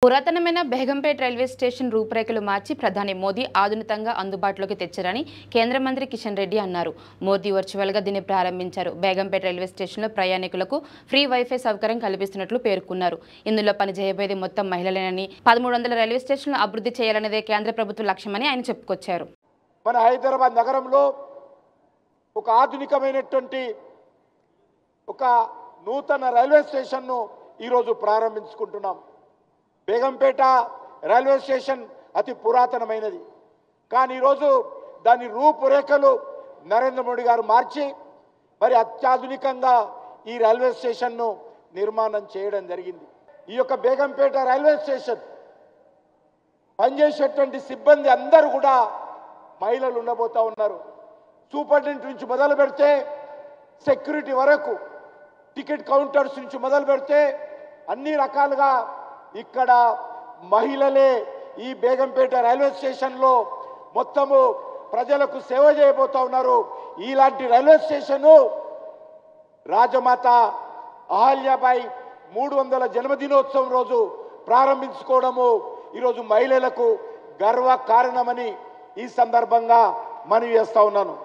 పురాతనమైన Begumpet railway station రూపురేఖలు మార్చి ప్రధాని మోదీ ఆధునికంగా అందుబాటులోకి తెచ్చారని కేంద్ర మంత్రి కిషన్ రెడ్డి అన్నారు. మోదీ వర్చువల్గా దీన్ని ప్రారంభించారు. బేగంపేట్ రైల్వే స్టేషన్లో ప్రయాణికులకు ఫ్రీ వైఫై సౌకర్యం కల్పిస్తున్నట్లు పేర్కొన్నారు. ఇందులో పనిచేయబోయేది మొత్తం మహిళలేనని 1300 రైల్వే స్టేషన్లు అభివృద్ధి చేయాలనేదే కేంద్ర ప్రభుత్వ లక్ష్యమని ఆయన చెప్పుకొచ్చారు. మన హైదరాబాద్ నగరంలో ఒక ఆధునికమైనటువంటి ఒక నూతన రైల్వే స్టేషన్ను ఈరోజు ప్రారంభించుకుంటున్నాం. బేగంపేట రైల్వే స్టేషన్ అతి పురాతనమైనది, కానీ ఈరోజు దాని రూపురేఖలు నరేంద్ర మోడీ గారు మార్చి మరి అత్యాధునికంగా ఈ రైల్వే స్టేషన్ను నిర్మాణం చేయడం జరిగింది. ఈ యొక్క బేగంపేట రైల్వే స్టేషన్ పనిచేసేటువంటి సిబ్బంది అందరూ కూడా మహిళలు ఉండబోతా ఉన్నారు. సూపరింటెండెంట్ నుంచి మొదలు పెడితే సెక్యూరిటీ వరకు, టికెట్ కౌంటర్స్ నుంచి మొదలు పెడితే అన్ని రకాలుగా ఇక్కడ మహిళలే ఈ బేగంపేట రైల్వే స్టేషన్లో మొత్తము ప్రజలకు సేవ చేయబోతా ఉన్నారు. ఇలాంటి రైల్వే స్టేషను రాజమాత అహల్యాబాయి 300 జన్మదినోత్సవం రోజు ప్రారంభించుకోవడము ఈరోజు మహిళలకు గర్వ కారణమని ఈ సందర్భంగా మనవి చేస్తా ఉన్నాను.